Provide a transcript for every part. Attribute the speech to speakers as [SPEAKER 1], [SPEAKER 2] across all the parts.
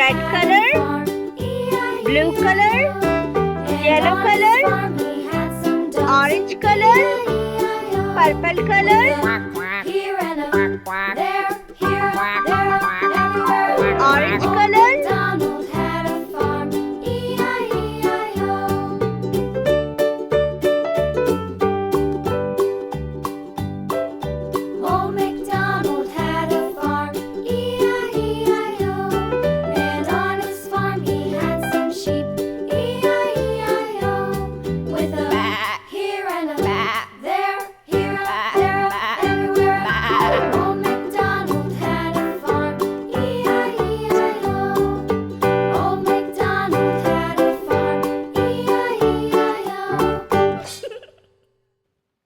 [SPEAKER 1] red color, blue color, yellow color, orange color, purple color, orange color.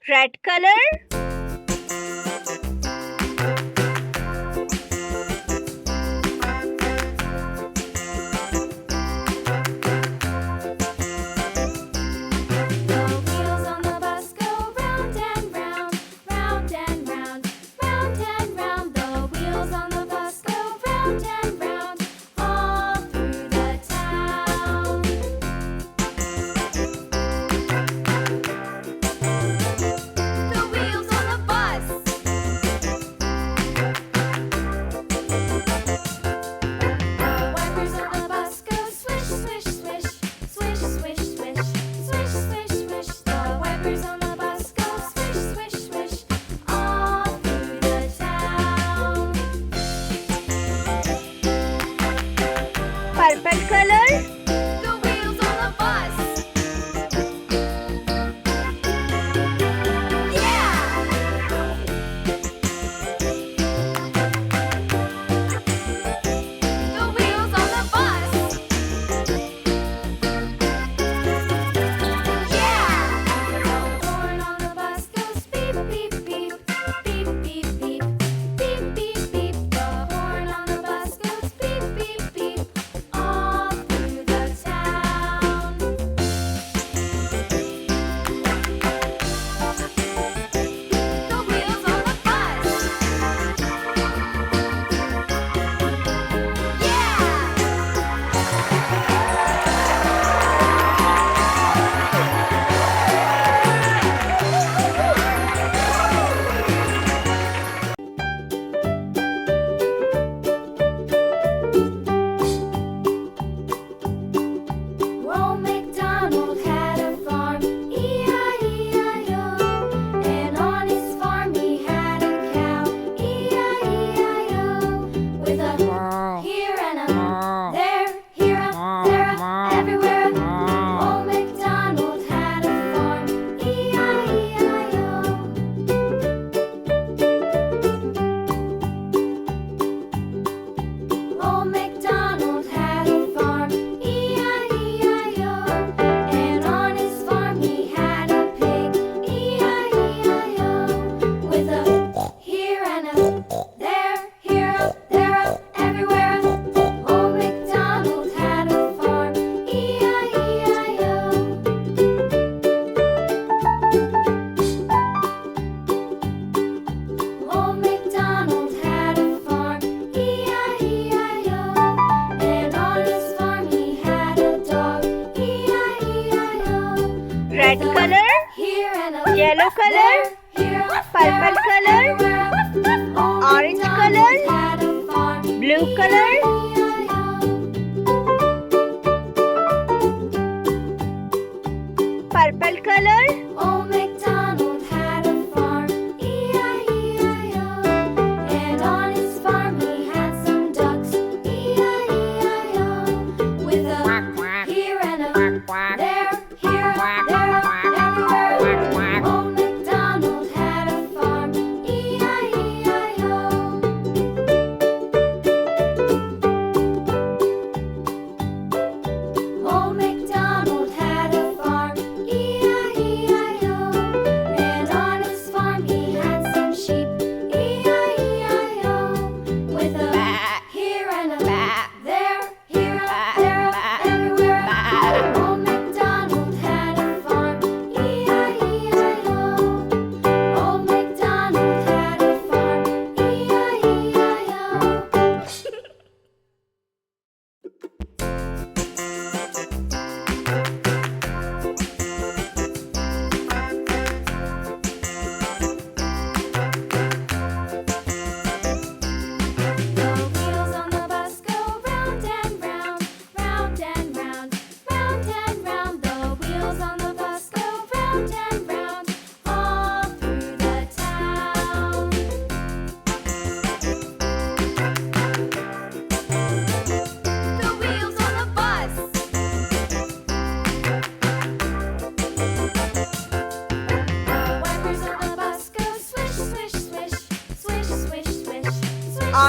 [SPEAKER 1] Red color, purple color,
[SPEAKER 2] The wheels on the bus. Yeah! The wheels on the bus. Yeah! The horn on the bus goes beep, beep, beep, beep, beep, beep, beep, beep, beep. The horn on the bus goes beep, beep, beep, all through the town. The wheels on the bus. Yeah! Old MacDonald had a farm, E-I-E-I-O. And on his farm he had a cow, E-I-E-I-O. With a here and a there, here a, there a, everywhere a. Old MacDonald had a farm, E-I-E-I-O. Old MacDonald had a farm, E-I-E-I-O. And on his farm he had a pig, E-I-E-I-O. With a here and a there, here a, there a, everywhere a. Old MacDonald had a farm, E-I-E-I-O. Old MacDonald had a farm, E-I-E-I-O. And on his farm he had a dog, E-I-E-I-O.
[SPEAKER 1] red color,
[SPEAKER 2] Here and a
[SPEAKER 1] yellow color,
[SPEAKER 2] here a,
[SPEAKER 1] purple color, orange color,
[SPEAKER 2] had a farm,
[SPEAKER 1] blue color,
[SPEAKER 2] E-I-E-I-O.
[SPEAKER 1] purple color,
[SPEAKER 2] Old MacDonald had a farm, E-I-E-I-O. And on his farm he had some ducks, E-I-E-I-O. With a here and a there, here a, there a, everywhere a. Old MacDonald had a farm, E-I-E-I-O.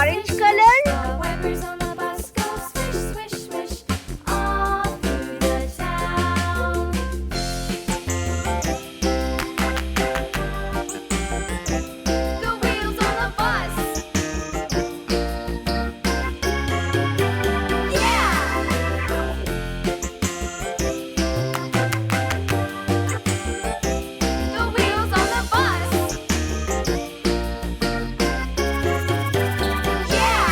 [SPEAKER 1] Orange color.
[SPEAKER 2] The wipers on the bus go swish, swish, swish all through the town. The wheels on the bus. Yeah! The wheels on the bus. Yeah!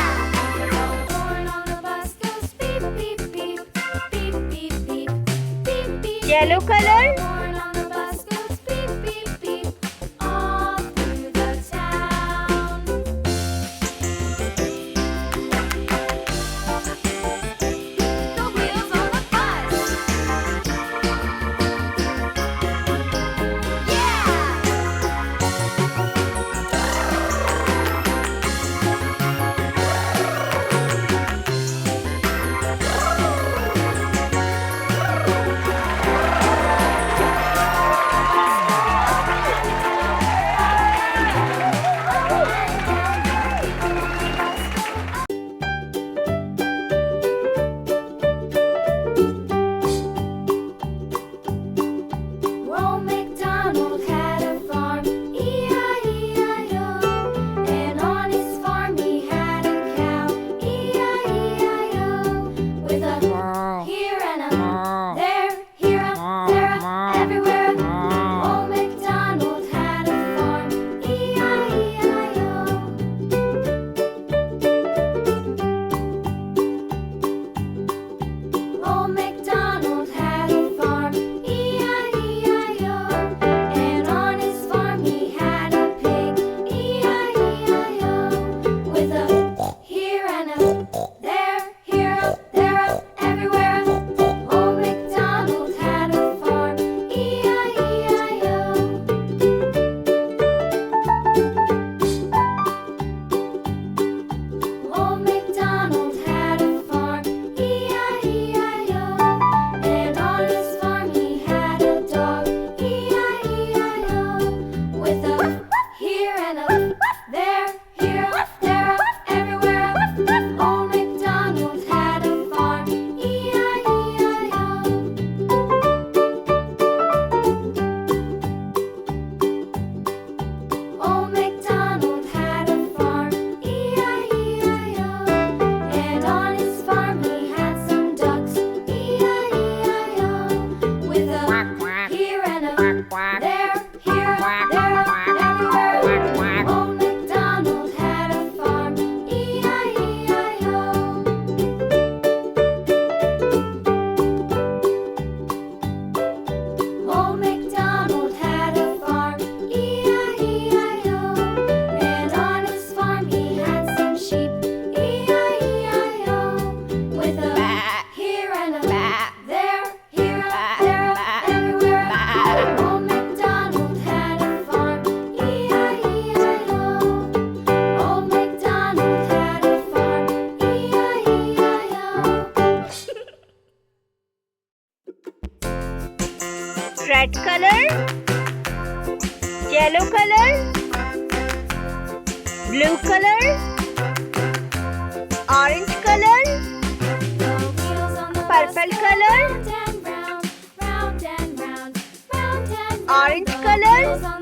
[SPEAKER 2] The horn on the bus goes beep, beep, beep, beep, beep, beep, beep, beep.
[SPEAKER 1] Yellow color.
[SPEAKER 2] The horn on the bus goes beep, beep, beep all through the town. The wheels on the bus. Old MacDonald had a farm, E-I-E-I-O. And on his farm he had a cow, E-I-E-I-O. With a here and a there, here a, there a, everywhere. Old MacDonald had a farm, E-I-E-I-O. Old MacDonald had a farm, E-I-E-I-O. And on his farm he had a pig, E-I-E-I-O. With a here and a there, here a, there a, everywhere. Old MacDonald had a farm, E-I-E-I-O. Old MacDonald had a farm, E-I-E-I-O. And on his farm he had a dog, E-I-E-I-O. With a here and a there, here a, there a, everywhere. Old MacDonald had a farm, E-I-E-I-O. Old MacDonald had a farm, E-I-E-I-O. And on his farm he had some ducks, E-I-E-I-O. With a here and a there, here, there, everywhere. Old MacDonald had a farm, E-I-E-I-O. Old MacDonald had a farm, E-I-E-I-O. And on his farm he had some sheep, E-I-E-I-O. With a here and a there, here, there, everywhere. Old MacDonald had a farm, E-I-E-I-O. Old MacDonald had a farm, E-I-E-I-O.
[SPEAKER 1] Red color. Yellow color. Blue color. Orange color.
[SPEAKER 2] The wheels on the
[SPEAKER 1] Purple
[SPEAKER 2] bus go
[SPEAKER 1] color.
[SPEAKER 2] round and round, round and round, round and round.
[SPEAKER 1] Orange
[SPEAKER 2] The
[SPEAKER 1] color.
[SPEAKER 2] wheels on